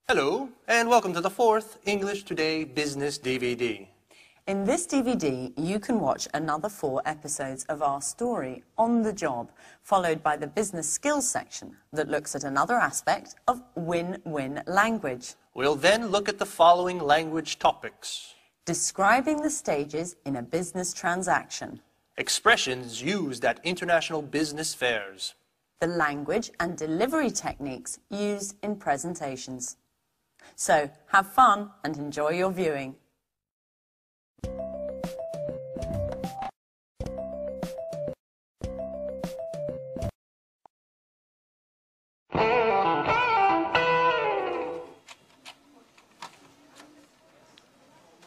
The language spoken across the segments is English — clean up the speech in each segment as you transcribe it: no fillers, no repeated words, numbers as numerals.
Hello, and welcome to the 4th English Today Business DVD. In this DVD, you can watch another 4 episodes of our story, On the Job, followed by the business skills section that looks at another aspect of win-win language. We'll then look at the following language topics. Describing the stages in a business transaction. Expressions used at international business fairs. The language and delivery techniques used in presentations. So, have fun and enjoy your viewing.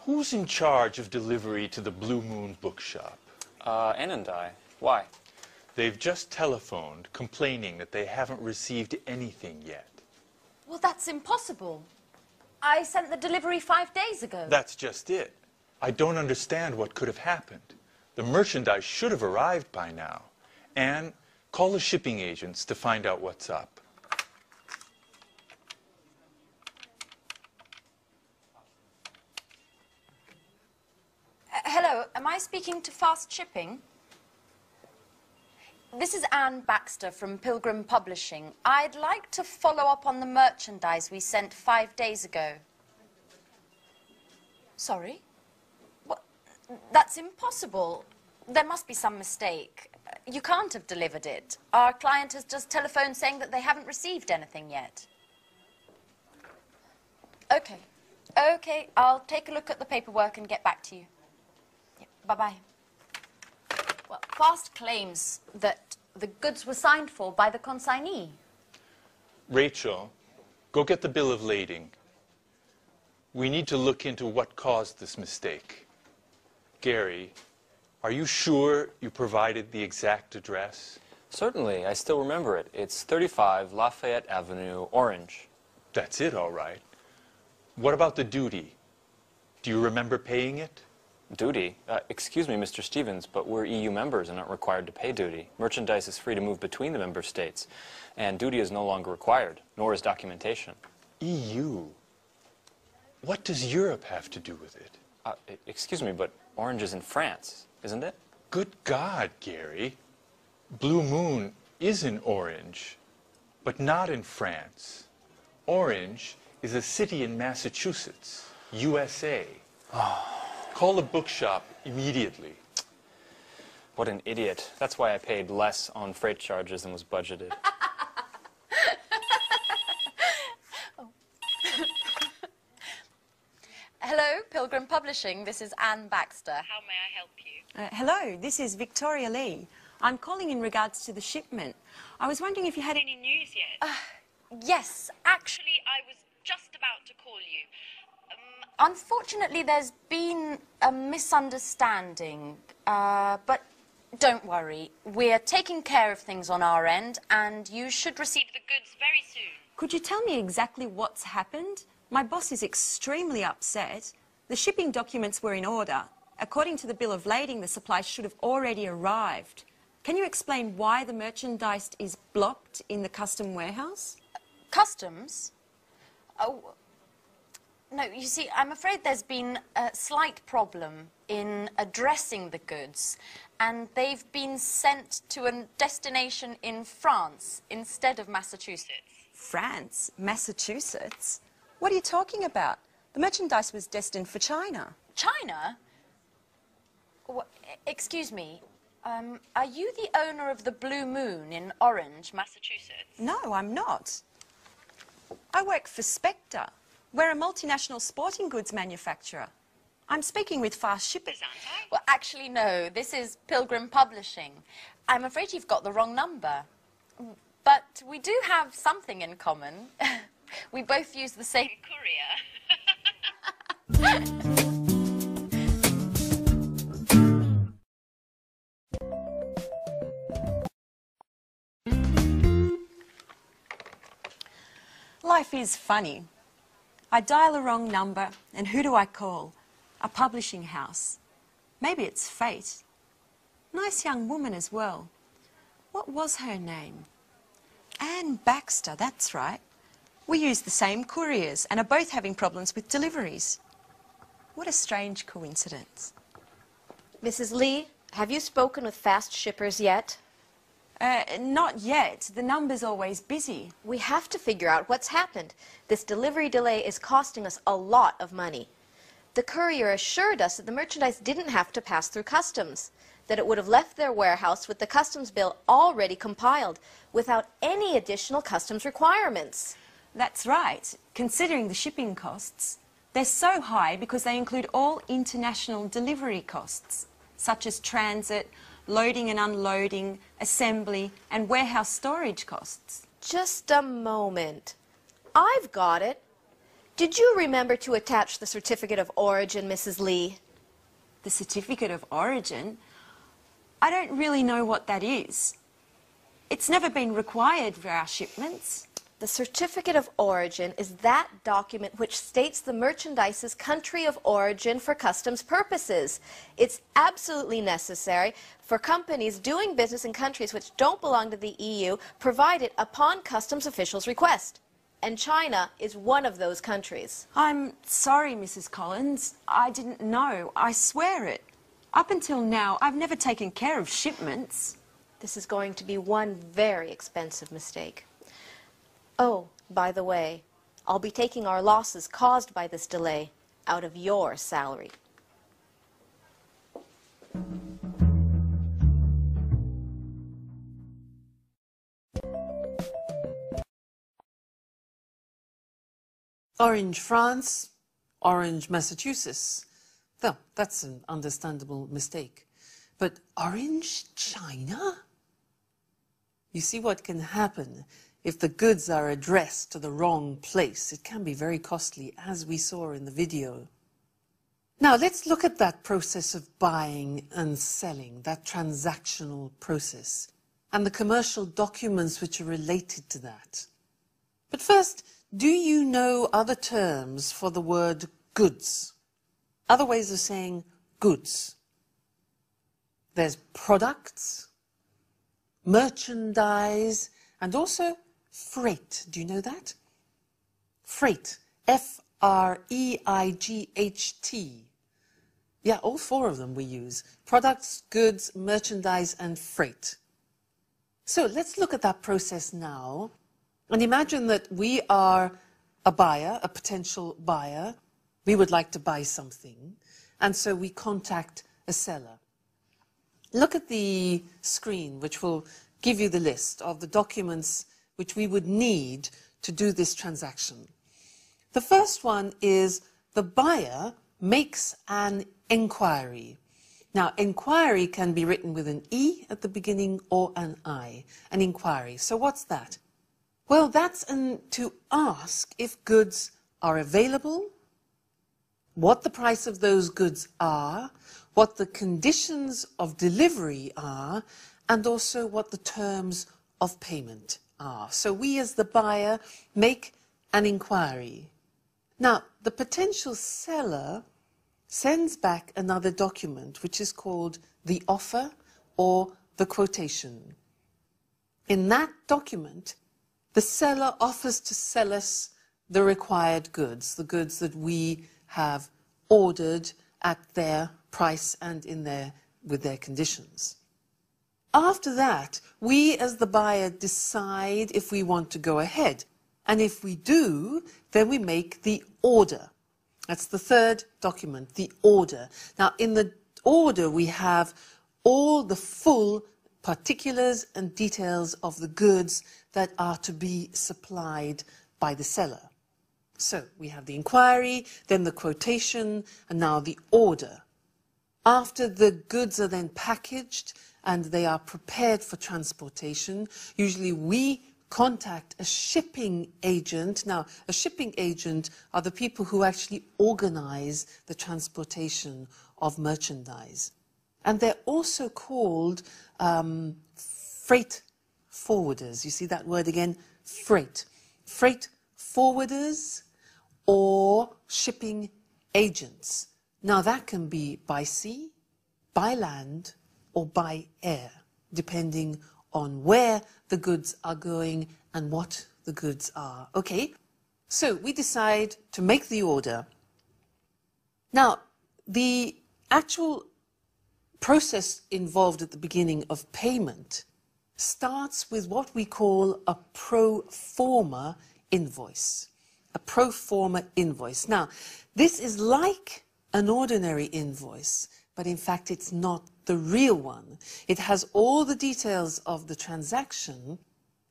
Who's in charge of delivery to the Blue Moon bookshop? Ann and I. Why? They've just telephoned complaining that they haven't received anything yet. Well, that's impossible. I sent the delivery 5 days ago. That's just it. I don't understand what could have happened. The merchandise should have arrived by now. Anne, call the shipping agents to find out what's up. Hello, am I speaking to Fast Shipping? This is Anne Baxter from Pilgrim Publishing. I'd like to follow up on the merchandise we sent 5 days ago. Sorry? What? That's impossible. There must be some mistake. You can't have delivered it. Our client has just telephoned saying that they haven't received anything yet. Okay. Okay, I'll take a look at the paperwork and get back to you. Bye-bye. Well, Fast claims that the goods were signed for by the consignee. Rachel, go get the bill of lading. We need to look into what caused this mistake. Gary, are you sure you provided the exact address? Certainly, I still remember it. It's 35 Lafayette Avenue, Orange. That's it, all right. What about the duty? Do you remember paying it? Duty? Excuse me, Mr. Stevens, but we're EU members and aren't required to pay duty. Merchandise is free to move between the member states, and duty is no longer required, nor is documentation. EU? What does Europe have to do with it? Excuse me, but Orange is in France, isn't it? Good God, Gary. Blue Moon is in Orange, but not in France. Orange is a city in Massachusetts, USA. Call the bookshop immediately. What an idiot. That's why I paid less on freight charges than was budgeted. Hello, Pilgrim Publishing. This is Anne Baxter. How may I help you? Hello, this is Victoria Lee. I'm calling in regards to the shipment. I was wondering if you had any news yet. Yes, actually, I was just about to call you. Unfortunately, there's been a misunderstanding, but don't worry. We're taking care of things on our end, and you should receive the goods very soon. Could you tell me exactly what's happened? My boss is extremely upset. The shipping documents were in order. According to the bill of lading, the supplies should have already arrived. Can you explain why the merchandise is blocked in the custom warehouse? Customs? Oh... No, you see, I'm afraid there's been a slight problem in addressing the goods, and they've been sent to a destination in France instead of Massachusetts. France? Massachusetts? What are you talking about? The merchandise was destined for China. China? Excuse me, are you the owner of the Blue Moon in Orange, Massachusetts? No, I'm not. I work for Spectre. We're a multinational sporting goods manufacturer. I'm speaking with Fast Shippers, aren't I? Well, actually, no. This is Pilgrim Publishing. I'm afraid you've got the wrong number. But we do have something in common. We both use the same courier. Life is funny. I dial a wrong number, and who do I call? A publishing house. Maybe it's fate. Nice young woman as well. What was her name? Anne Baxter, that's right. We use the same couriers and are both having problems with deliveries. What a strange coincidence. Mrs. Lee, have you spoken with fast shippers yet? Not yet. The number's always busy. We have to figure out what's happened. This delivery delay is costing us a lot of money. The courier assured us that the merchandise didn't have to pass through customs, that it would have left their warehouse with the customs bill already compiled, without any additional customs requirements. That's right. Considering the shipping costs, they're so high because they include all international delivery costs, such as transit, loading and unloading, assembly, and warehouse storage costs. Just a moment. I've got it. Did you remember to attach the certificate of origin, Mrs. Lee? The certificate of origin? I don't really know what that is. It's never been required for our shipments. The certificate of origin is that document which states the merchandise's country of origin for customs purposes. It's absolutely necessary for companies doing business in countries which don't belong to the EU, provided upon customs officials' request. And China is one of those countries. I'm sorry, Mrs. Collins. I didn't know. I swear it. Up until now, I've never taken care of shipments. This is going to be one very expensive mistake. Oh, by the way, I'll be taking our losses caused by this delay out of your salary. Orange, France, Orange, Massachusetts. Well, that's an understandable mistake. But Orange, China? You see what can happen if the goods are addressed to the wrong place. It can be very costly, as we saw in the video. Now, let's look at that process of buying and selling, that transactional process, and the commercial documents which are related to that. But first, do you know other terms for the word goods? Other ways of saying goods. There's products, merchandise, and also freight. Do you know that? Freight. F-R-E-I-G-H-T. Yeah, all four of them we use. Products, goods, merchandise, and freight. So let's look at that process now. And imagine that we are a buyer, a potential buyer. We would like to buy something. And so we contact a seller. Look at the screen, which will give you the list of the documents which we would need to do this transaction. The first one is the buyer makes an inquiry. Now, inquiry can be written with an E at the beginning or an I, an inquiry. So what's that? Well, that's to ask if goods are available, what the price of those goods are, what the conditions of delivery are, and also what the terms of payment are. So we as the buyer make an inquiry. Now, the potential seller sends back another document which is called the offer or the quotation. In that document, the seller offers to sell us the required goods, the goods that we have ordered at their price and with their conditions. After that, we as the buyer decide if we want to go ahead. And if we do, then we make the order. That's the third document, the order. Now, in the order, we have all the full particulars and details of the goods that are to be supplied by the seller. So we have the inquiry, then the quotation, and now the order. After the goods are then packaged and they are prepared for transportation, usually we contact a shipping agent. Now, a shipping agent are the people who actually organize the transportation of merchandise. And they're also called freight forwarders. You see that word again? Freight. Freight forwarders or shipping agents. Now, that can be by sea, by land, or by air, depending on where the goods are going and what the goods are. Okay, So we decide to make the order. Now, the actual process involved at the beginning of payment starts with what we call a pro forma invoice. A pro forma invoice. Now, this is like an ordinary invoice, but in fact it's not the real one. It has all the details of the transaction,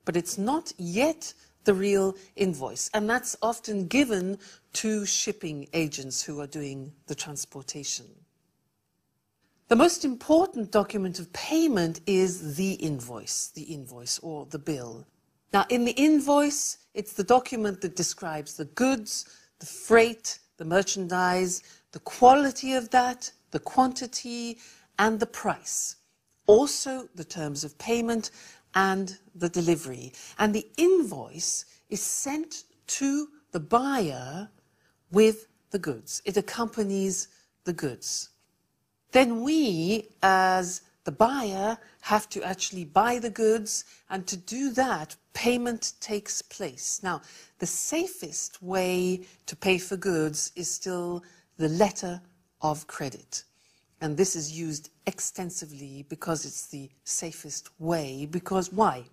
but it's not yet the real invoice. And that's often given to shipping agents who are doing the transportation. The most important document of payment is the invoice or the bill. Now, in the invoice, it's the document that describes the goods, the freight, the merchandise, the quality of that, the quantity, and the price. Also, the terms of payment and the delivery. And the invoice is sent to the buyer with the goods. It accompanies the goods. Then we, as the buyer, have to actually buy the goods, and to do that, payment takes place. Now, the safest way to pay for goods is still the letter of credit. And this is used extensively because it's the safest way. Because why?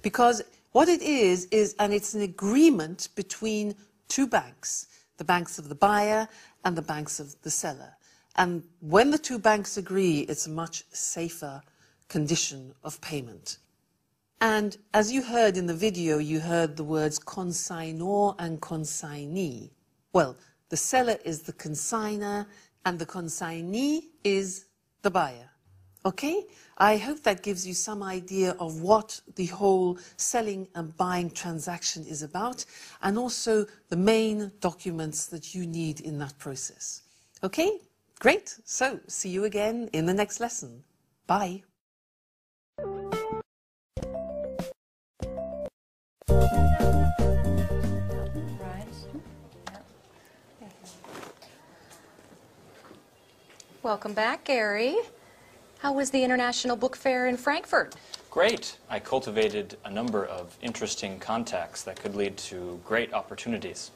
Because what it is, and it's an agreement between two banks, the banks of the buyer and the banks of the seller. And when the two banks agree, it's a much safer condition of payment. And as you heard in the video, you heard the words consignor and consignee. Well, the seller is the consigner and the consignee is the buyer. Okay? I hope that gives you some idea of what the whole selling and buying transaction is about, and also the main documents that you need in that process. Okay? Great. So, see you again in the next lesson. Bye. Welcome back, Gary. How was the International Book Fair in Frankfurt? Great. I cultivated a number of interesting contacts that could lead to great opportunities.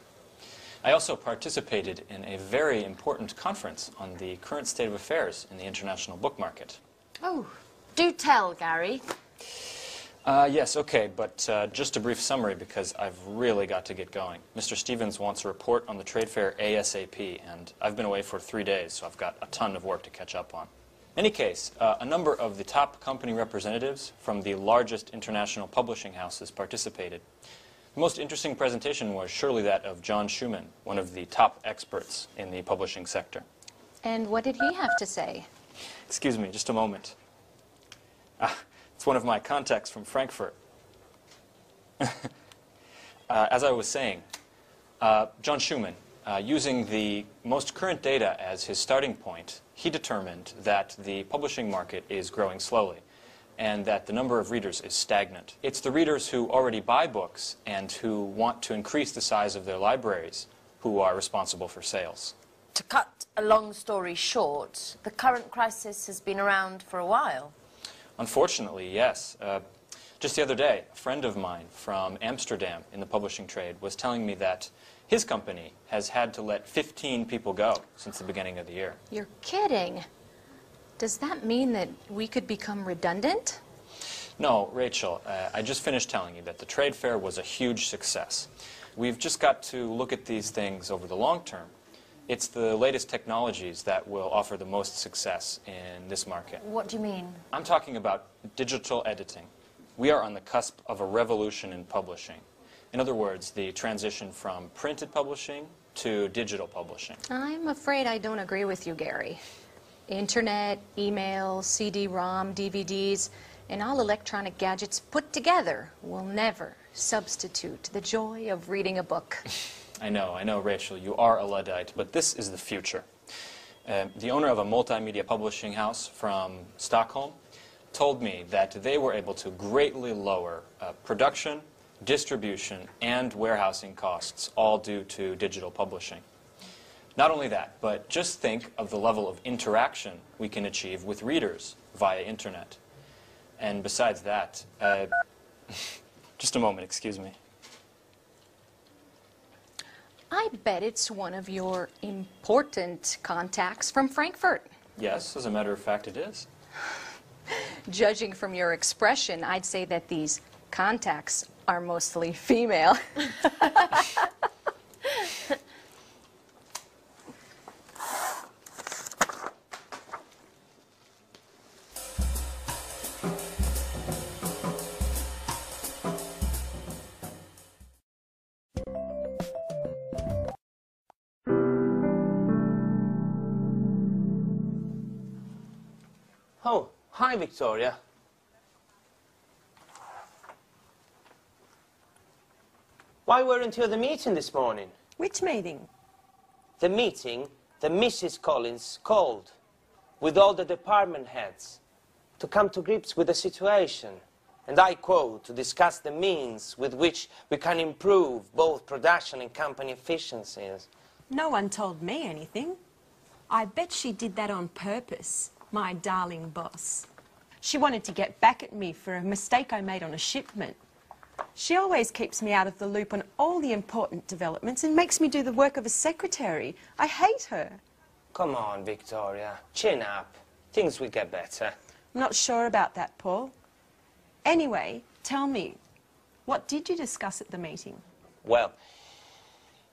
I also participated in a very important conference on the current state of affairs in the international book market. Oh, do tell, Gary. Yes, okay, but just a brief summary because I've really got to get going. Mr. Stevens wants a report on the trade fair ASAP, and I've been away for 3 days, so I've got a ton of work to catch up on. In any case, a number of the top company representatives from the largest international publishing houses participated. The most interesting presentation was surely that of John Schumann, one of the top experts in the publishing sector. And what did he have to say? Excuse me, just a moment. It's one of my contacts from Frankfurt. As I was saying, John Schumann, using the most current data as his starting point, he determined that the publishing market is growing slowly and that the number of readers is stagnant. It's the readers who already buy books and who want to increase the size of their libraries who are responsible for sales. To cut a long story short, the current crisis has been around for a while. Unfortunately, yes. Just the other day, a friend of mine from Amsterdam in the publishing trade was telling me that his company has had to let 15 people go since the beginning of the year. You're kidding. Does that mean that we could become redundant? No, Rachel, I just finished telling you that the trade fair was a huge success. We've just got to look at these things over the long term. It's the latest technologies that will offer the most success in this market. What do you mean? I'm talking about digital editing. We are on the cusp of a revolution in publishing. In other words, the transition from printed publishing to digital publishing. I'm afraid I don't agree with you, Gary. Internet, email, CD-ROM, DVDs, and all electronic gadgets put together will never substitute the joy of reading a book. I know, Rachel, you are a Luddite, but this is the future. The owner of a multimedia publishing house from Stockholm told me that they were able to greatly lower production, distribution, and warehousing costs, all due to digital publishing. Not only that, but just think of the level of interaction we can achieve with readers via internet. And besides that, just a moment, excuse me. I bet it's one of your important contacts from Frankfurt. Yes, as a matter of fact, it is. Judging from your expression, I'd say that these contacts are mostly female. Oh, hi, Victoria. Why weren't you at the meeting this morning? Which meeting? The meeting that Mrs. Collins called with all the department heads to come to grips with the situation. And I quote, to discuss the means with which we can improve both production and company efficiencies. No one told me anything. I bet she did that on purpose, my darling boss. She wanted to get back at me for a mistake I made on a shipment. She always keeps me out of the loop on all the important developments and makes me do the work of a secretary. I hate her. Come on, Victoria, chin up. Things will get better. I'm not sure about that, Paul. Anyway, tell me, what did you discuss at the meeting? Well,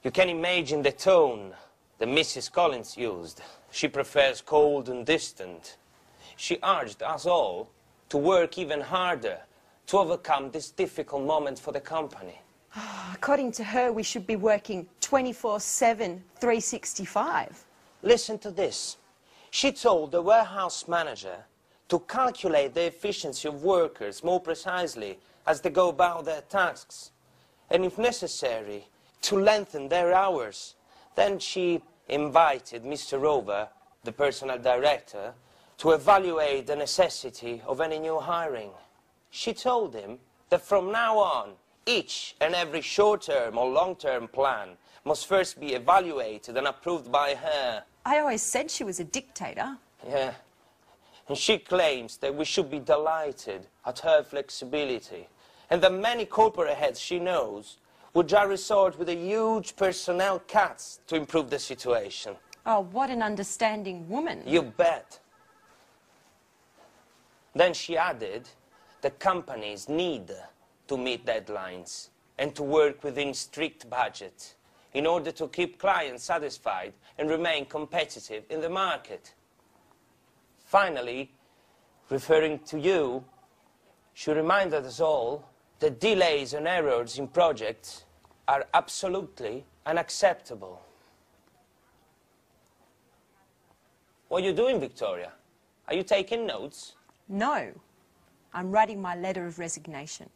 you can imagine the tone that Mrs. Collins used. She prefers cold and distant. She urged us all to work even harder to overcome this difficult moment for the company. According to her, we should be working 24/7, 365. Listen to this. She told the warehouse manager to calculate the efficiency of workers more precisely as they go about their tasks, and if necessary, to lengthen their hours. Then she invited Mr. Rover, the personnel director, to evaluate the necessity of any new hiring. She told him that from now on, each and every short-term or long-term plan must first be evaluated and approved by her. I always said she was a dictator. Yeah. And she claims that we should be delighted at her flexibility, and that many corporate heads she knows would just resort with a huge personnel cuts to improve the situation. Oh, what an understanding woman. You bet. Then she added that companies need to meet deadlines and to work within strict budget in order to keep clients satisfied and remain competitive in the market. Finally, referring to you, she reminded us all that delays and errors in projects are absolutely unacceptable. What are you doing, Victoria? Are you taking notes? No, I'm writing my letter of resignation.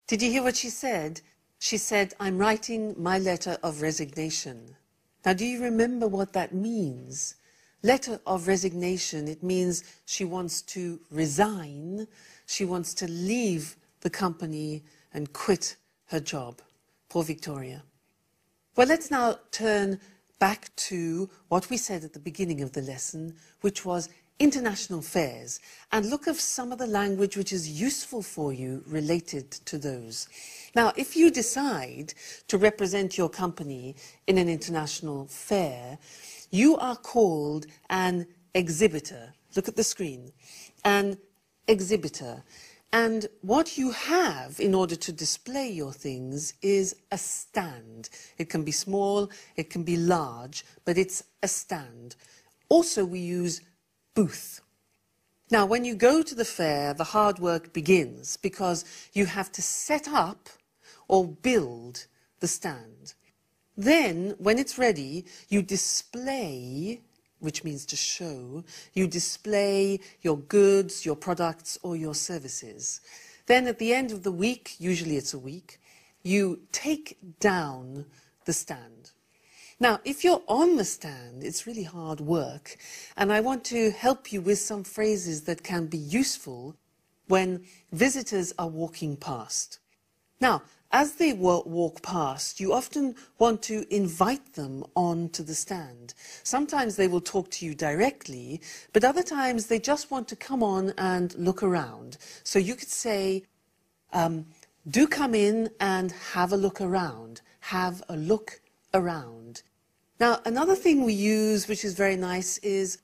Did you hear what she said? She said, I'm writing my letter of resignation. Now, do you remember what that means? Letter of resignation, it means she wants to resign, she wants to leave the company and quit her job. Poor Victoria. Well, let's now turn back to what we said at the beginning of the lesson, which was international fairs, and look at some of the language which is useful for you related to those. Now, if you decide to represent your company in an international fair, you are called an exhibitor. Look at the screen. An exhibitor. And what you have in order to display your things is a stand. It can be small, it can be large, but it's a stand. Also, we use booth. Now, when you go to the fair, the hard work begins because you have to set up or build the stand. Then, when it's ready, you display, which means to show, you display your goods, your products, or your services. Then at the end of the week, usually it's a week, you take down the stand. Now, if you're on the stand, it's really hard work, and I want to help you with some phrases that can be useful when visitors are walking past. Now, as they walk past, you often want to invite them onto the stand. Sometimes they will talk to you directly, but other times they just want to come on and look around. So you could say, do come in and have a look around. Have a look around. Now, another thing we use, which is very nice, is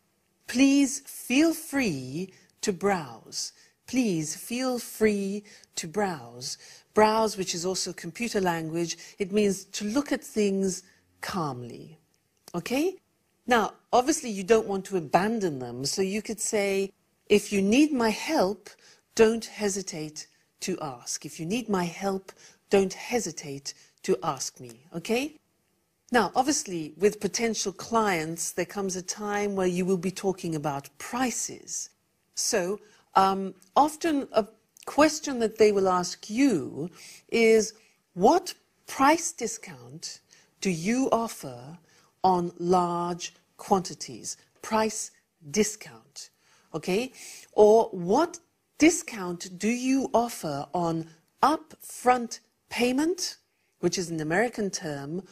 please feel free to browse. Please feel free to browse. Browse, which is also computer language, it means to look at things calmly. Okay? Now, obviously you don't want to abandon them, so you could say, if you need my help, don't hesitate to ask. If you need my help, don't hesitate to ask me. Okay? Now, obviously, with potential clients, there comes a time where you will be talking about prices. So, often a question that they will ask you is, what price discount do you offer on large quantities? Price discount, okay? Or what discount do you offer on upfront payment, which is an American term,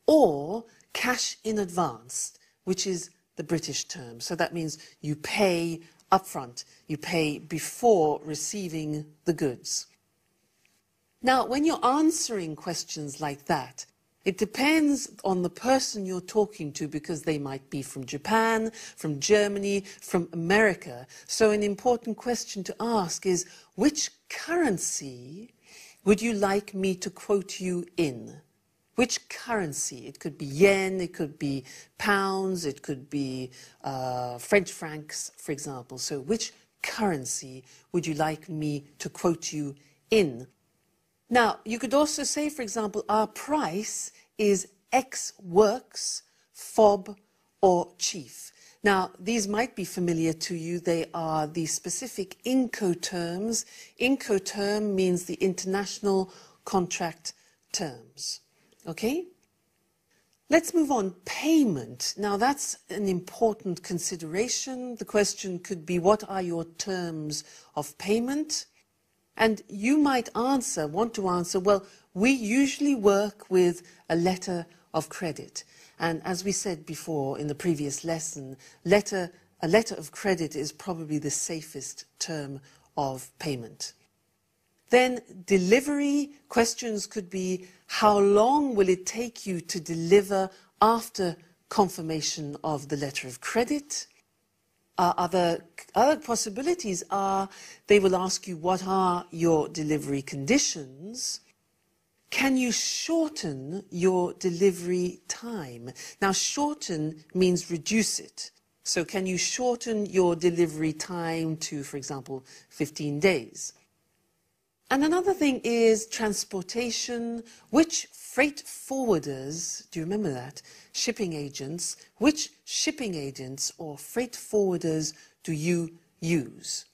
or cash in advance, which is the British term. So that means you pay upfront. You pay before receiving the goods. Now, when you're answering questions like that, it depends on the person you're talking to, because they might be from Japan, from Germany, from America. So an important question to ask is, which currency would you like me to quote you in? Which currency? It could be yen, it could be pounds, it could be French francs, for example. So which currency would you like me to quote you in? Now, you could also say, for example, our price is X works, fob, or chief. Now, these might be familiar to you. They are the specific Incoterms. Incoterm means the international contract terms. Okay? Let's move on. Payment. Now, that's an important consideration. The question could be, what are your terms of payment? And you might want to answer, well, we usually work with a letter of credit. And as we said before in the previous lesson, a letter of credit is probably the safest term of payment. Then delivery questions could be, how long will it take you to deliver after confirmation of the letter of credit? Other possibilities are, they will ask you, what are your delivery conditions? Can you shorten your delivery time? Now, shorten means reduce it. So can you shorten your delivery time to, for example, 15 days? And another thing is transportation. Which freight forwarders, do you remember that? Shipping agents. Which shipping agents or freight forwarders do you use?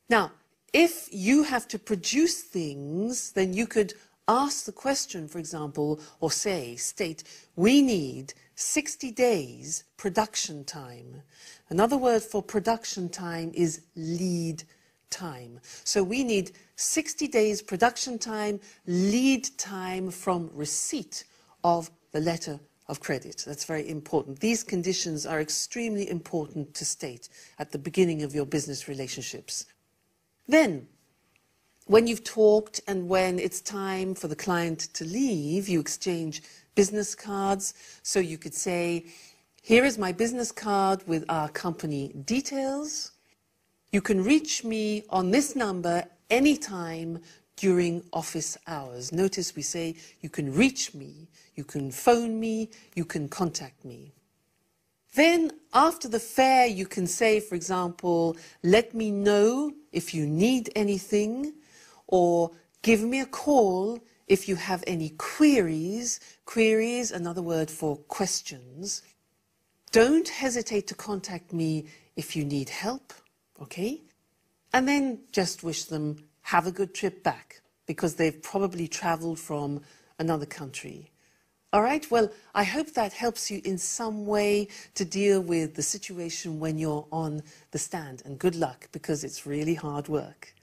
Now, if you have to produce things, then you could ask the question, for example, or state, we need 60 days production time. Another word for production time is lead time. So we need 60 days production time, lead time from receipt of the letter of credit. That's very important. These conditions are extremely important to state at the beginning of your business relationships. Then, when you've talked and when it's time for the client to leave, you exchange business cards. So you could say, here is my business card with our company details. You can reach me on this number anytime during office hours. Notice we say you can reach me, you can phone me, you can contact me. Then after the fare you can say, for example, let me know if you need anything, or give me a call if you have any queries. Queries, another word for questions. Don't hesitate to contact me if you need help. Okay? And then just wish them have a good trip back, because they've probably traveled from another country. All right? Well, I hope that helps you in some way to deal with the situation when you're on the stand. And good luck, because it's really hard work.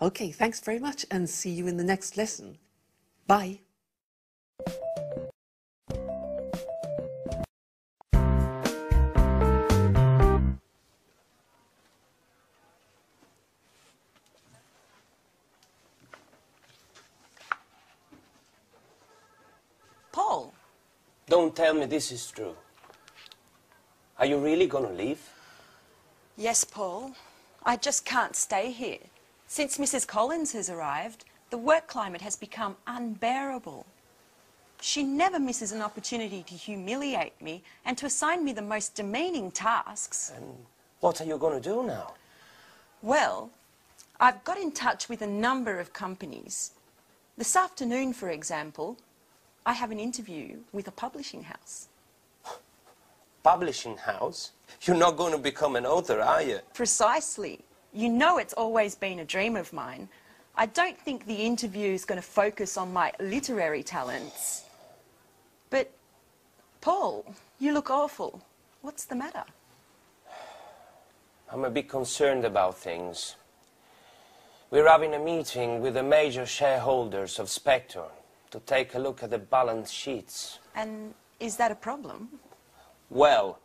Okay, thanks very much, and see you in the next lesson. Bye. Paul. Don't tell me this is true. Are you really going to leave? Yes, Paul. I just can't stay here. Since Mrs. Collins has arrived, the work climate has become unbearable. She never misses an opportunity to humiliate me and to assign me the most demeaning tasks. And what are you going to do now? Well, I've got in touch with a number of companies. This afternoon, for example, I have an interview with a publishing house. Publishing house? You're not going to become an author, are you? Precisely. You know it's always been a dream of mine. I don't think the interview is going to focus on my literary talents. But, Paul, you look awful. What's the matter? I'm a bit concerned about things. We're having a meeting with the major shareholders of Spectre to take a look at the balance sheets. And is that a problem? Well,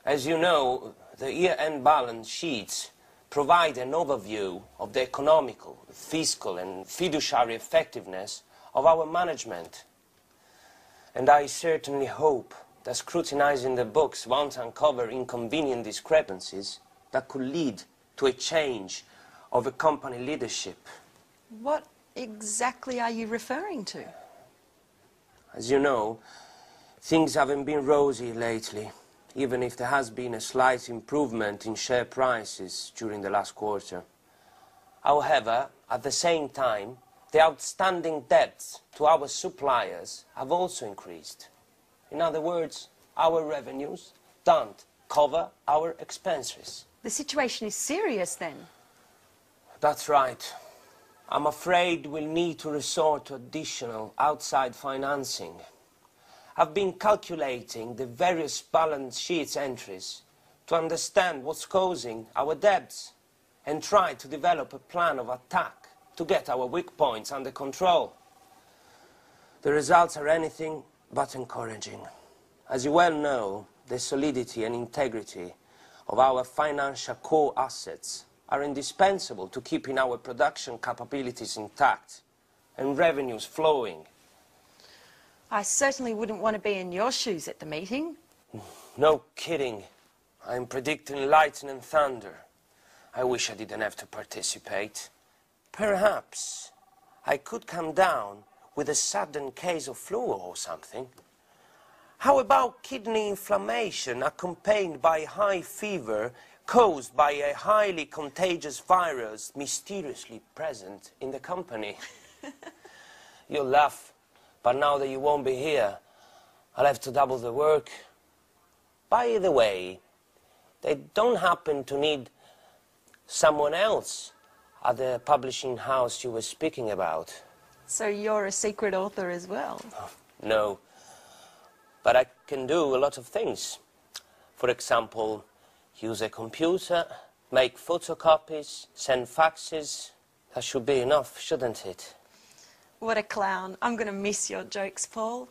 as you know, the year-end balance sheets provide an overview of the economical, fiscal and fiduciary effectiveness of our management. And I certainly hope that scrutinizing the books won't uncover inconvenient discrepancies that could lead to a change of a company leadership. What exactly are you referring to? As you know, things haven't been rosy lately, even if there has been a slight improvement in share prices during the last quarter. However, at the same time, the outstanding debts to our suppliers have also increased. In other words, our revenues don't cover our expenses. The situation is serious then. That's right. I'm afraid we'll need to resort to additional outside financing. I've been calculating the various balance sheets entries to understand what's causing our debts and try to develop a plan of attack to get our weak points under control. The results are anything but encouraging. As you well know, the solidity and integrity of our financial core assets are indispensable to keeping our production capabilities intact and revenues flowing. I certainly wouldn't want to be in your shoes at the meeting. No kidding. I'm predicting lightning and thunder. I wish I didn't have to participate. Perhaps I could come down with a sudden case of flu or something. How about kidney inflammation accompanied by high fever caused by a highly contagious virus mysteriously present in the company? You'll laugh, but now that you won't be here, I'll have to double the work. By the way, they don't happen to need someone else at the publishing house you were speaking about. So you're a secret author as well? No, but I can do a lot of things. For example, use a computer, make photocopies, send faxes. That should be enough, shouldn't it? What a clown. I'm going to miss your jokes, Paul.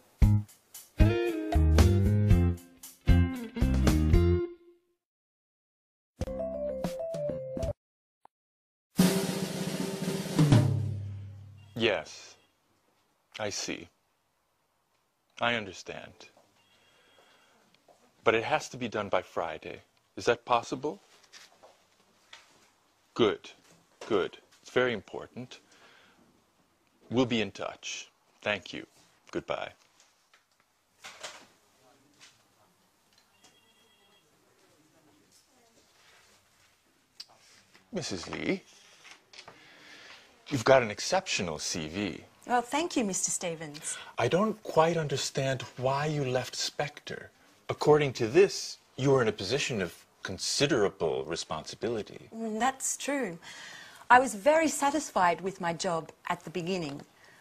Yes, I see. I understand. But it has to be done by Friday. Is that possible? Good, good. It's very important. We'll be in touch. Thank you. Goodbye. Mrs. Lee, you've got an exceptional CV. Well, thank you, Mr. Stevens. I don't quite understand why you left Spectre. According to this, you were in a position of considerable responsibility. That's true. I was very satisfied with my job at the beginning.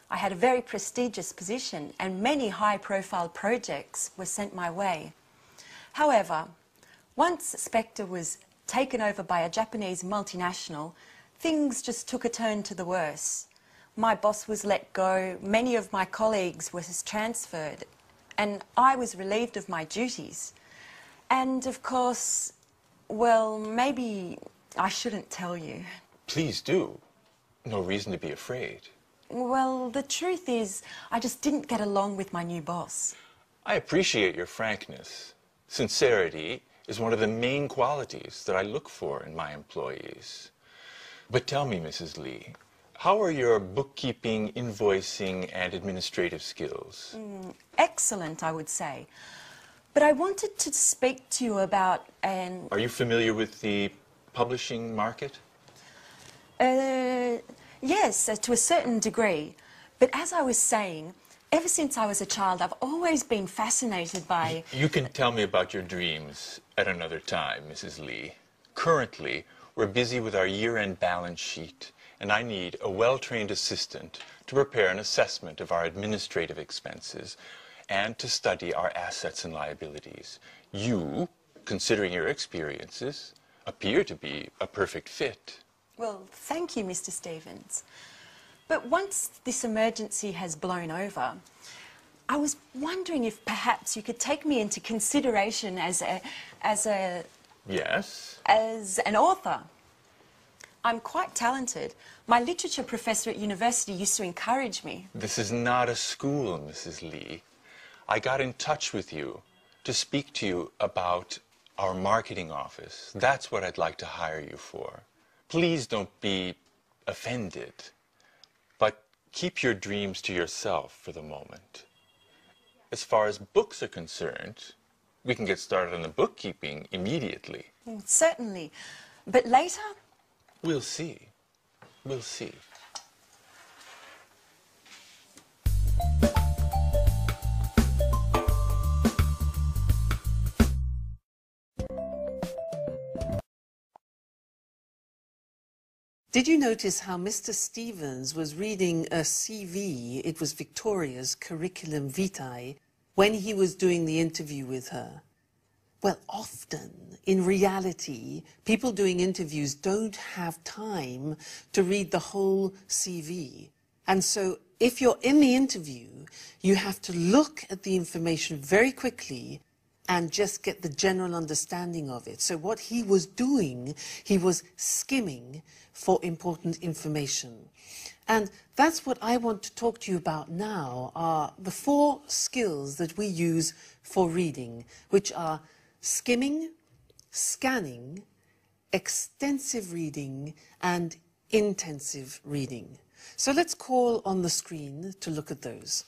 I had a very prestigious position and many high-profile projects were sent my way. However, once Spectre was taken over by a Japanese multinational, things just took a turn to the worse. My boss was let go, many of my colleagues were transferred, and I was relieved of my duties. And of course, well, maybe I shouldn't tell you. Please do. No reason to be afraid. Well, the truth is, I just didn't get along with my new boss. I appreciate your frankness. Sincerity is one of the main qualities that I look for in my employees. But tell me, Mrs. Lee, how are your bookkeeping, invoicing, and administrative skills? Excellent, I would say. But I wanted to speak to you about an... Are you familiar with the publishing market? Yes, to a certain degree. But as I was saying, ever since I was a child, I've always been fascinated by... You can tell me about your dreams at another time, Mrs. Lee. Currently, we're busy with our year-end balance sheet, and I need a well-trained assistant to prepare an assessment of our administrative expenses and to study our assets and liabilities. You, considering your experiences, appear to be a perfect fit. Well, thank you, Mr. Stevens. But once this emergency has blown over, I was wondering if perhaps you could take me into consideration as Yes? as an author. I'm quite talented. My literature professor at university used to encourage me. This is not a school, Mrs. Lee. I got in touch with you to speak to you about our marketing office. That's what I'd like to hire you for. Please don't be offended, but keep your dreams to yourself for the moment. As far as books are concerned, we can get started on the bookkeeping immediately. Certainly. But later? We'll see. We'll see. Did you notice how Mr. Stevens was reading a CV, it was Victoria's curriculum vitae, when he was doing the interview with her? Well, often, in reality, people doing interviews don't have time to read the whole CV. And so, if you're in the interview, you have to look at the information very quickly and just get the general understanding of it. So what he was doing, he was skimming for important information. And that's what I want to talk to you about now, are the 4 skills that we use for reading, which are skimming, scanning, extensive reading, and intensive reading. So let's call on the screen to look at those.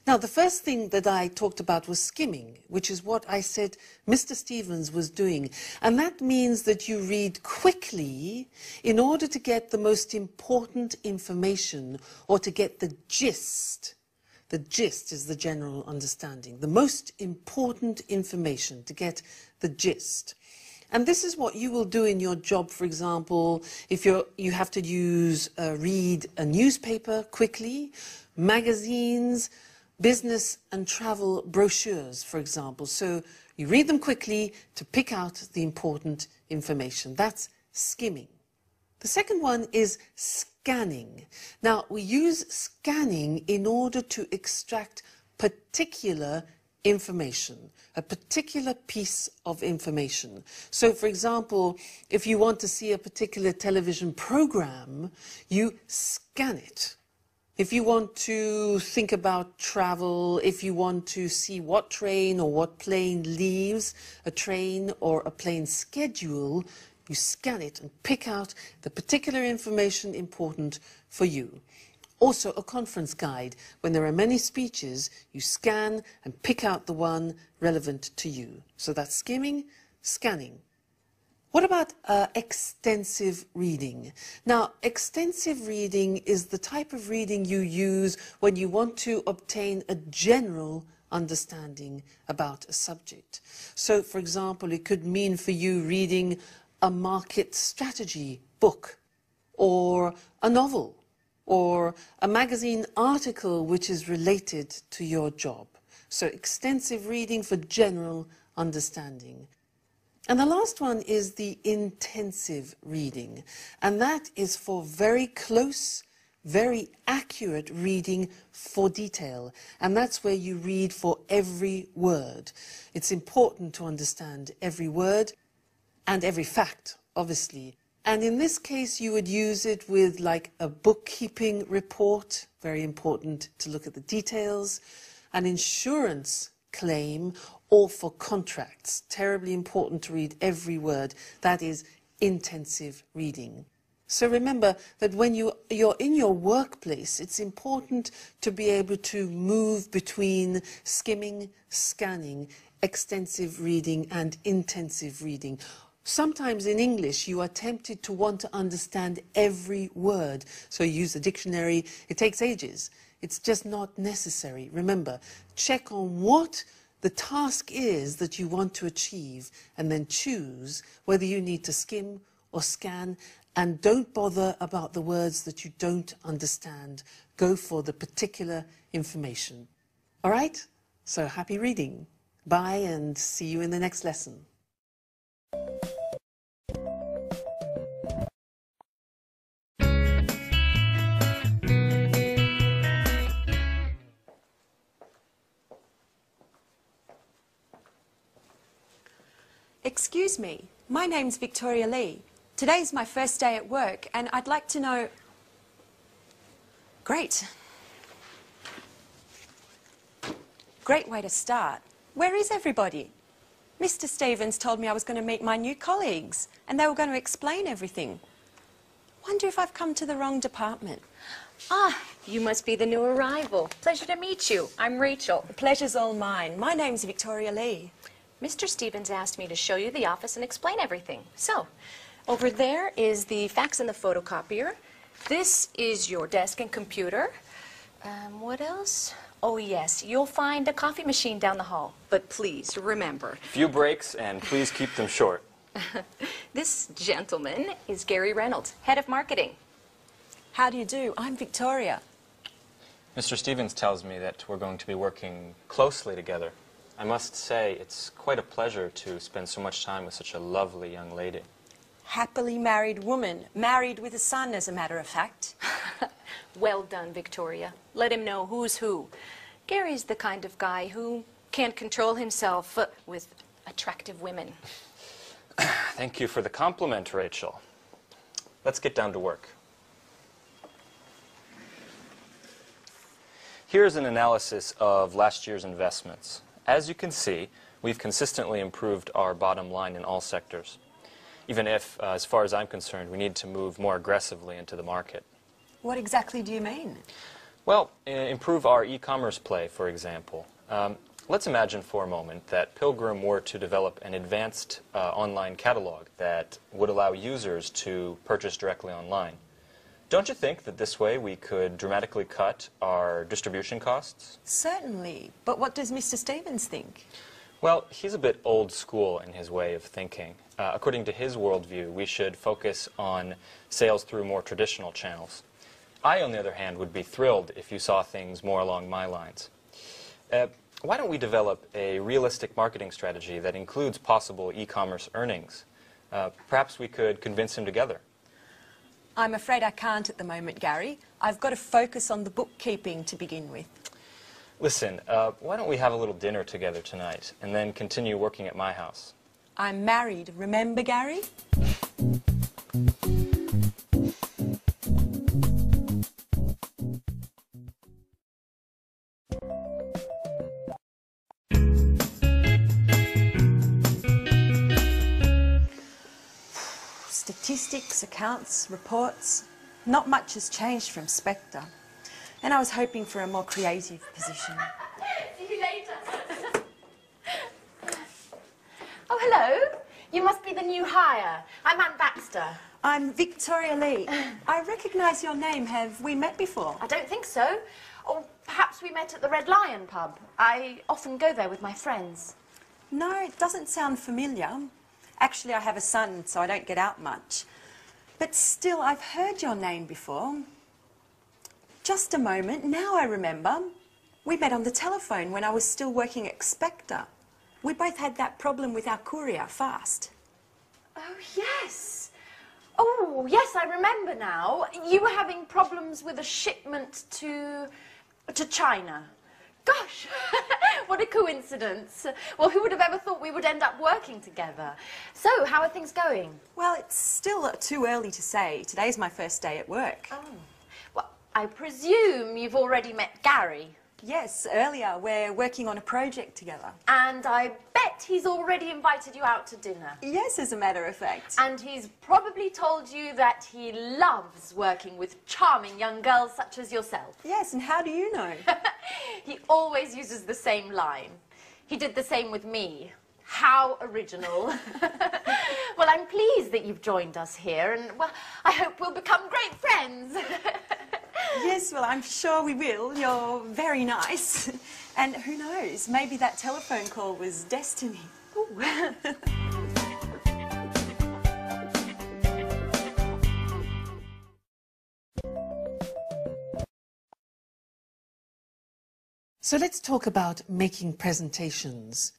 Now, the first thing that I talked about was skimming, which is what I said Mr. Stevens was doing. And that means that you read quickly in order to get the most important information or to get the gist. The gist is the general understanding, the most important information, to get the gist. And this is what you will do in your job, for example, if you have to read a newspaper quickly, magazines, business and travel brochures, for example. So you read them quickly to pick out the important information. That's skimming. The second one is scanning. Now, we use scanning in order to extract particular information, a particular piece of information. So, for example, if you want to see a particular television program, you scan it. If you want to think about travel, if you want to see what train or what plane leaves, a train or a plane schedule, you scan it and pick out the particular information important for you. Also, a conference guide. When there are many speeches, you scan and pick out the one relevant to you. So that's skimming, scanning. What about extensive reading? Now, extensive reading is the type of reading you use when you want to obtain a general understanding about a subject. So, for example, it could mean for you reading a market strategy book, or a novel, or a magazine article which is related to your job. So, extensive reading for general understanding. And the last one is the intensive reading, and that is for very close, very accurate reading for detail. And that's where you read for every word. It's important to understand every word and every fact, obviously. And in this case, you would use it with like a bookkeeping report, very important to look at the details, an insurance claim, or for contracts, terribly important to read every word. That is intensive reading. So remember that when you're in your workplace, it's important to be able to move between skimming, scanning, extensive reading and intensive reading. Sometimes in English you are tempted to want to understand every word, so you use the dictionary. It takes ages. It's just not necessary. Remember, check on what the task is that you want to achieve and then choose whether you need to skim or scan, and don't bother about the words that you don't understand. Go for the particular information. All right? So happy reading. Bye and see you in the next lesson. Excuse me, my name's Victoria Lee. Today's my first day at work and I'd like to know... Great. Great way to start. Where is everybody? Mr. Stevens told me I was going to meet my new colleagues and they were going to explain everything. Wonder if I've come to the wrong department. Ah, you must be the new arrival. Pleasure to meet you. I'm Rachel. The pleasure's all mine. My name's Victoria Lee. Mr. Stevens asked me to show you the office and explain everything. So, over there is the fax and the photocopier. This is your desk and computer. What else? Oh, yes, you'll find a coffee machine down the hall. But please, remember... Few breaks, and please keep them short. This gentleman is Gary Reynolds, head of marketing. How do you do? I'm Victoria. Mr. Stevens tells me that we're going to be working closely together. I must say, it's quite a pleasure to spend so much time with such a lovely young lady. Happily married woman. Married with a son, as a matter of fact. Well done, Victoria. Let him know who's who. Gary's the kind of guy who can't control himself with attractive women. Thank you for the compliment, Rachel. Let's get down to work. Here's an analysis of last year's investments. As you can see, we've consistently improved our bottom line in all sectors. Even if, as far as I'm concerned, we need to move more aggressively into the market. What exactly do you mean? Well, improve our e-commerce play, for example. Let's imagine for a moment that Pilgrim were to develop an advanced online catalog that would allow users to purchase directly online. Don't you think that this way we could dramatically cut our distribution costs? Certainly. But what does Mr. Stevens think? Well, he's a bit old school in his way of thinking. According to his worldview, we should focus on sales through more traditional channels. I, on the other hand, would be thrilled if you saw things more along my lines. Why don't we develop a realistic marketing strategy that includes possible e-commerce earnings? Perhaps we could convince him together. I'm afraid I can't at the moment, Gary. I've got to focus on the bookkeeping to begin with. Listen, why don't we have a little dinner together tonight and then continue working at my house? I'm married, remember, Gary? Statistics, accounts, reports. Not much has changed from Spectre. And I was hoping for a more creative position. See you later. Oh, hello. You must be the new hire. I'm Anne Baxter. I'm Victoria Lee. I recognise your name. Have we met before? I don't think so. Or perhaps we met at the Red Lion pub. I often go there with my friends. No, it doesn't sound familiar. Actually, I have a son, so I don't get out much. But still, I've heard your name before. Just a moment, now I remember. We met on the telephone when I was still working at Spectre. We both had that problem with our courier, Fast. Oh, yes. Oh, yes, I remember now. You were having problems with a shipment to China. Gosh, what a coincidence. Well, who would have ever thought we would end up working together? So, how are things going? Well, it's still too early to say. Today's my first day at work. Oh, well, I presume you've already met Gary. Yes, earlier. We're working on a project together. And I bet he's already invited you out to dinner. Yes, as a matter of fact. And he's probably told you that he loves working with charming young girls such as yourself. Yes, and how do you know? He always uses the same line. He did the same with me. How original. Well, I'm pleased that you've joined us here, and, well, I hope we'll become great friends. Yes, well, I'm sure we will. You're very nice. And who knows, maybe that telephone call was destiny. So let's talk about making presentations.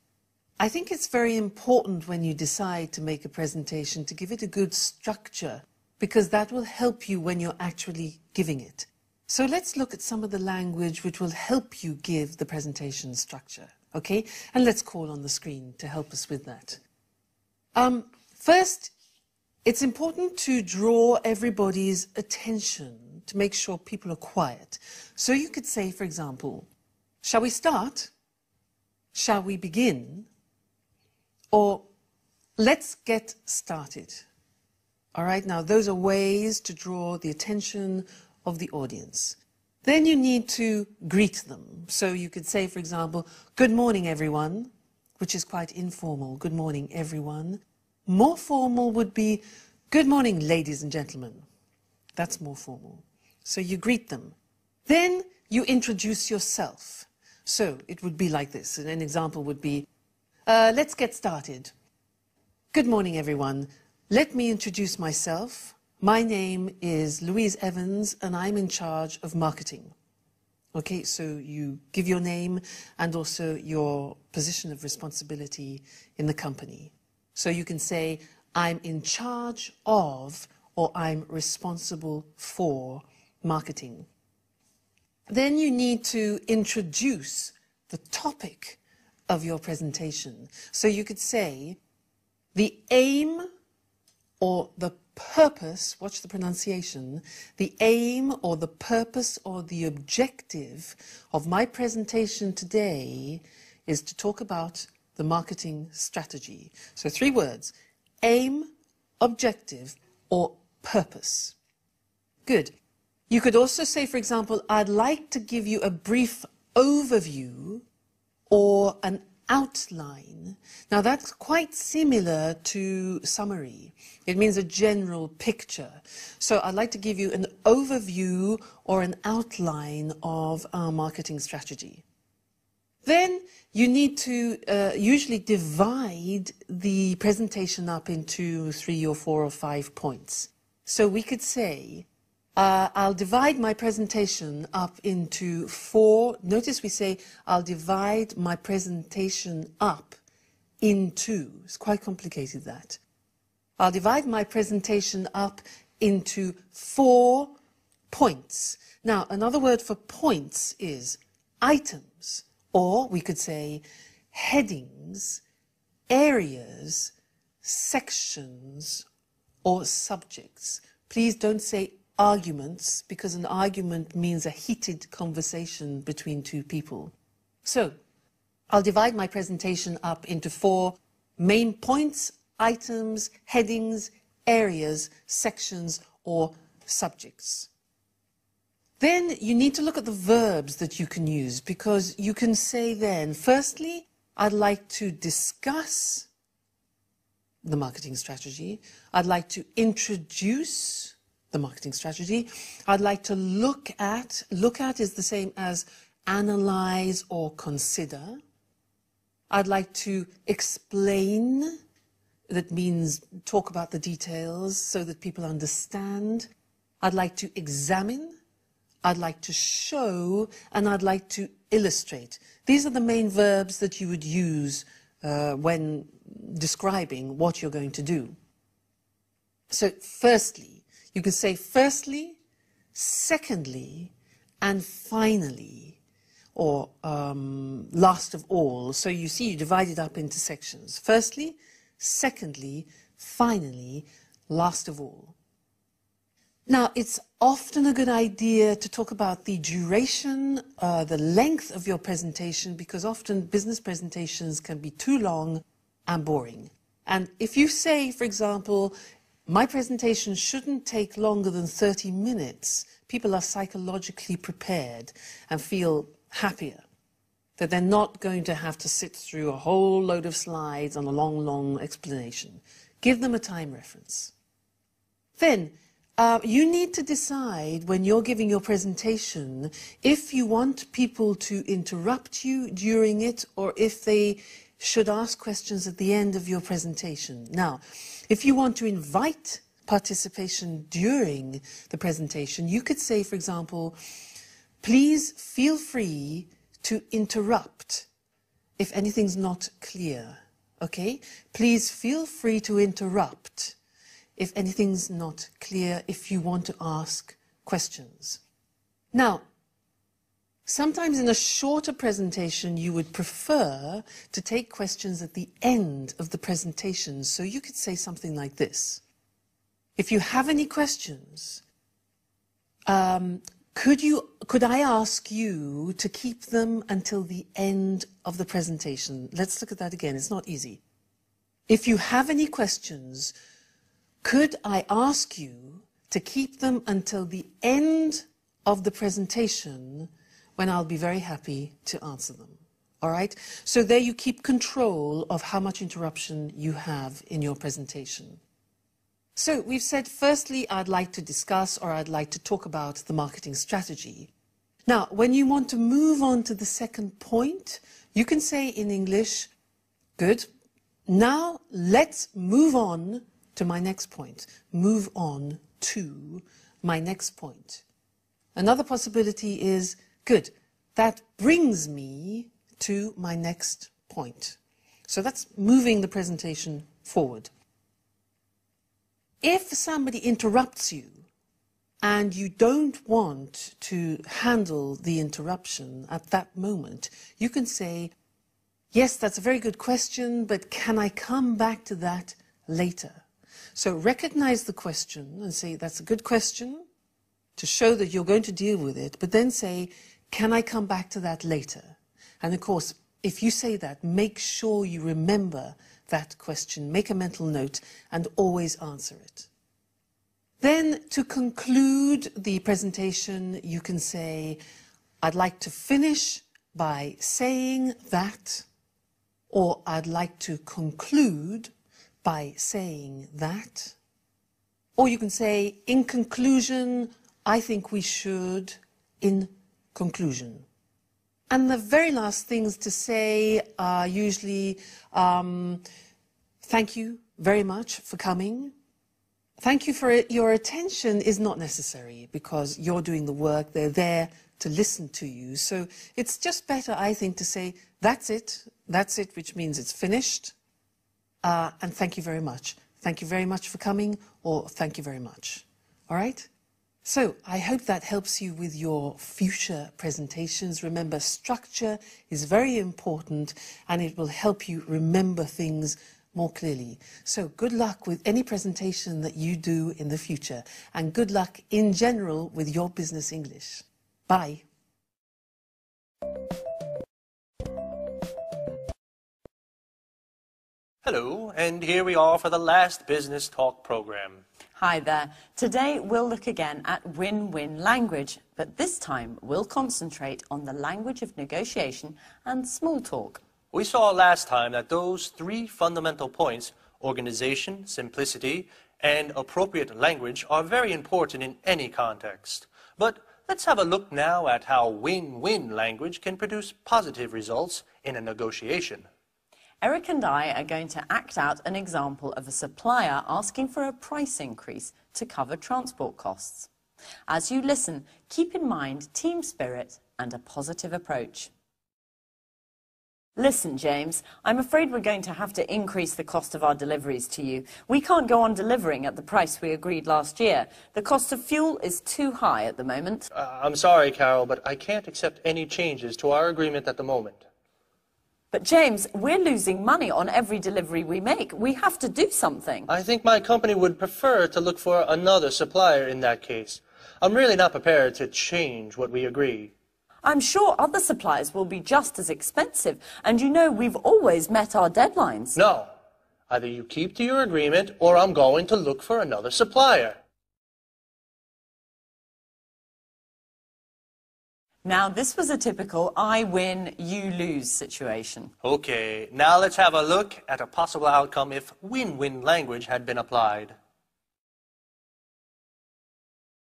I think it's very important when you decide to make a presentation to give it a good structure, because that will help you when you're actually giving it. So let's look at some of the language which will help you give the presentation structure, okay? And let's call on the screen to help us with that. First, it's important to draw everybody's attention to make sure people are quiet. So you could say, for example, shall we start? Shall we begin? Or let's get started. All right, now those are ways to draw the attention of the audience. Then you need to greet them. So you could say, for example, good morning, everyone, which is quite informal. Good morning, everyone. More formal would be, good morning, ladies and gentlemen. That's more formal. So you greet them. Then you introduce yourself. So it would be like this. An example would be, let's get started. Good morning, everyone. Let me introduce myself. My name is Louise Evans, and I'm in charge of marketing. Okay, so you give your name and also your position of responsibility in the company. So you can say, I'm in charge of, or I'm responsible for marketing. Then you need to introduce the topic of your presentation. So you could say, the aim or the purpose, watch the pronunciation, the aim or the purpose or the objective of my presentation today is to talk about the marketing strategy. So 3 words, aim, objective, or purpose. Good. You could also say, for example, I'd like to give you a brief overview or an outline. Now that's quite similar to summary. It means a general picture. So I'd like to give you an overview or an outline of our marketing strategy. Then you need to usually divide the presentation up into 3 or 4 or 5 points. So we could say, I'll divide my presentation up into 4. Notice we say, I'll divide my presentation up into. It's quite complicated, that. I'll divide my presentation up into 4 points. Now, another word for points is items, or we could say headings, areas, sections, or subjects. Please don't say arguments, because an argument means a heated conversation between 2 people. So, I'll divide my presentation up into 4 main points, items, headings, areas, sections, or subjects. Then you need to look at the verbs that you can use, because you can say then, firstly, I'd like to discuss the marketing strategy. I'd like to introduce the marketing strategy. I'd like to look at is the same as analyze or consider. I'd like to explain, that means talk about the details so that people understand. I'd like to examine, I'd like to show, and I'd like to illustrate. These are the main verbs that you would use when describing what you're going to do. So firstly, you can say firstly, secondly, and finally, or last of all. So you see, you divide it up into sections. Firstly, secondly, finally, last of all. Now, it's often a good idea to talk about the duration, the length of your presentation, because often business presentations can be too long and boring. And if you say, for example, my presentation shouldn't take longer than 30 minutes, people are psychologically prepared and feel happier that they're not going to have to sit through a whole load of slides on a long, long explanation. Give them a time reference. Then, you need to decide when you're giving your presentation if you want people to interrupt you during it or if they should ask questions at the end of your presentation. Now, if you want to invite participation during the presentation, you could say, for example, please feel free to interrupt if anything's not clear. Okay? Please feel free to interrupt if anything's not clear, if you want to ask questions. Now, sometimes in a shorter presentation, you would prefer to take questions at the end of the presentation. So you could say something like this. If you have any questions, could I ask you to keep them until the end of the presentation? Let's look at that again. It's not easy. If you have any questions, could I ask you to keep them until the end of the presentation, when I'll be very happy to answer them? All right? So there you keep control of how much interruption you have in your presentation. So we've said, firstly, I'd like to discuss or I'd like to talk about the marketing strategy. Now, when you want to move on to the second point, you can say in English, good, now let's move on to my next point. Move on to my next point. Another possibility is, good, that brings me to my next point. So that's moving the presentation forward. If somebody interrupts you and you don't want to handle the interruption at that moment, you can say, yes, that's a very good question, but can I come back to that later? So recognize the question and say, that's a good question, to show that you're going to deal with it, but then say, can I come back to that later? And of course, if you say that, make sure you remember that question, make a mental note, and always answer it. Then, to conclude the presentation, you can say, I'd like to finish by saying that, or I'd like to conclude by saying that. Or you can say, in conclusion, I think we should, in conclusion. And the very last things to say are usually, thank you very much for coming. Thank you for it. Your attention is not necessary because you're doing the work. They're there to listen to you. So it's just better, I think, to say, that's it, which means it's finished. And thank you very much. Thank you very much for coming, or thank you very much. All right? So I hope that helps you with your future presentations. Remember, structure is very important and it will help you remember things more clearly. So good luck with any presentation that you do in the future, and good luck in general with your business English. Bye. Hello, and here we are for the last Business Talk program. Hi there. Today we'll look again at win-win language, but this time we'll concentrate on the language of negotiation and small talk. We saw last time that those three fundamental points, organization, simplicity, and appropriate language, are very important in any context. But let's have a look now at how win-win language can produce positive results in a negotiation. Eric and I are going to act out an example of a supplier asking for a price increase to cover transport costs. As you listen, keep in mind team spirit and a positive approach. Listen, James, I'm afraid we're going to have to increase the cost of our deliveries to you. We can't go on delivering at the price we agreed last year. The cost of fuel is too high at the moment. I'm sorry, Carol, but I can't accept any changes to our agreement at the moment. But, James, we're losing money on every delivery we make. We have to do something. I think my company would prefer to look for another supplier in that case. I'm really not prepared to change what we agree. I'm sure other suppliers will be just as expensive, and you know we've always met our deadlines. No. Either you keep to your agreement, or I'm going to look for another supplier. Now, this was a typical I win, you lose situation. Okay, now let's have a look at a possible outcome if win-win language had been applied.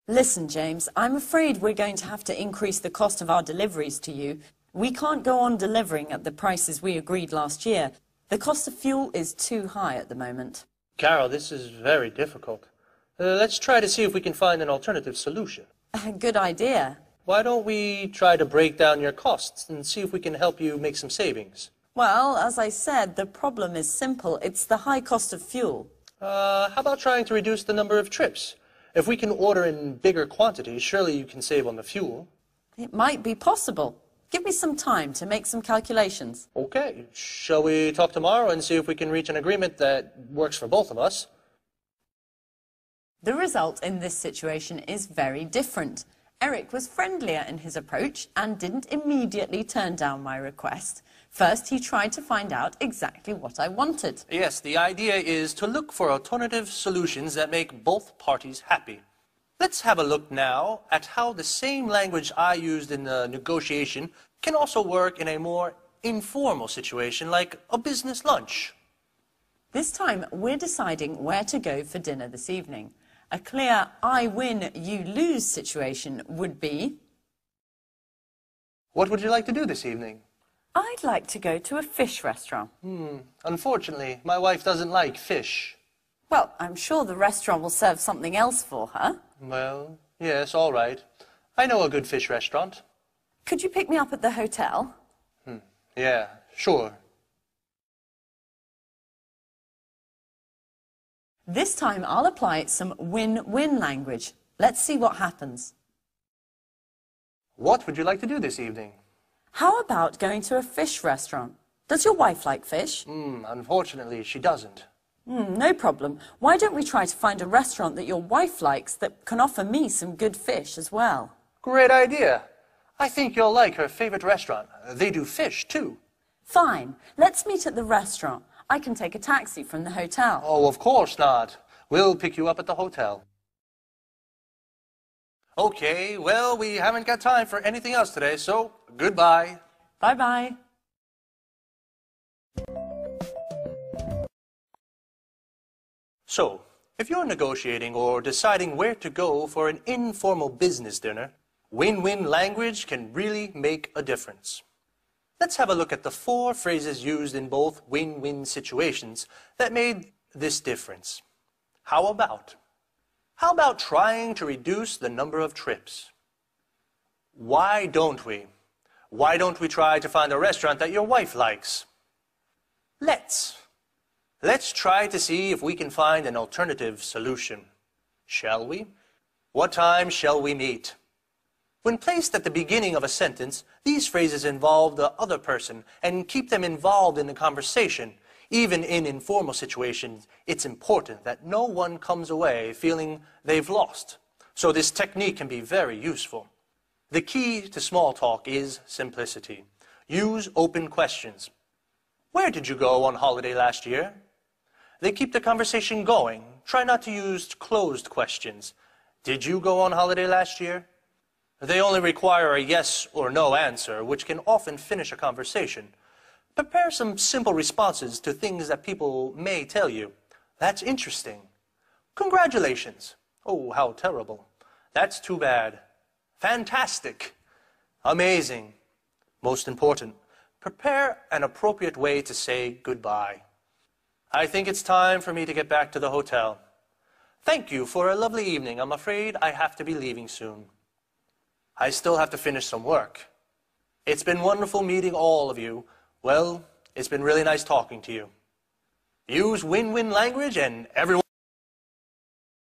Listen, James, I'm afraid we're going to have to increase the cost of our deliveries to you. We can't go on delivering at the prices we agreed last year. The cost of fuel is too high at the moment. Carol, this is very difficult. Let's try to see if we can find an alternative solution. Good idea. Why don't we try to break down your costs and see if we can help you make some savings? Well, as I said, the problem is simple. It's the high cost of fuel. How about trying to reduce the number of trips? If we can order in bigger quantities, surely you can save on the fuel. It might be possible. Give me some time to make some calculations. Okay. Shall we talk tomorrow and see if we can reach an agreement that works for both of us? The result in this situation is very different. Eric was friendlier in his approach and didn't immediately turn down my request. First, he tried to find out exactly what I wanted. Yes, the idea is to look for alternative solutions that make both parties happy. Let's have a look now at how the same language I used in the negotiation can also work in a more informal situation like a business lunch. This time, we're deciding where to go for dinner this evening. A clear I win, you lose situation would be... What would you like to do this evening? I'd like to go to a fish restaurant. Unfortunately, my wife doesn't like fish. Well, I'm sure the restaurant will serve something else for her. Well, yes, all right. I know a good fish restaurant. Could you pick me up at the hotel? Yeah, sure. This time I'll apply some win-win language. Let's see what happens. What would you like to do this evening? How about going to a fish restaurant? Does your wife like fish? Unfortunately, she doesn't. No problem. Why don't we try to find a restaurant that your wife likes that can offer me some good fish as well? Great idea. I think you'll like her favorite restaurant. They do fish, too. Fine. Let's meet at the restaurant. I can take a taxi from the hotel. Oh, of course not. We'll pick you up at the hotel. Okay, well, we haven't got time for anything else today, so goodbye. Bye-bye. So, if you're negotiating or deciding where to go for an informal business dinner, win-win language can really make a difference. Let's have a look at the 4 phrases used in both win-win situations that made this difference. How about trying to reduce the number of trips? Why don't we? Why don't we try to find a restaurant that your wife likes? Let's try to see if we can find an alternative solution. Shall we? What time shall we meet? When placed at the beginning of a sentence, these phrases involve the other person and keep them involved in the conversation. Even in informal situations, it's important that no one comes away feeling they've lost. So this technique can be very useful. The key to small talk is simplicity. Use open questions. Where did you go on holiday last year? They keep the conversation going. Try not to use closed questions. Did you go on holiday last year? They only require a yes or no answer, which can often finish a conversation. Prepare some simple responses to things that people may tell you. That's interesting. Congratulations. Oh, how terrible. That's too bad. Fantastic. Amazing. Most important, prepare an appropriate way to say goodbye. I think it's time for me to get back to the hotel. Thank you for a lovely evening. I'm afraid I have to be leaving soon. I still have to finish some work. It's been wonderful meeting all of you. Well, it's been really nice talking to you. Use win-win language and everyone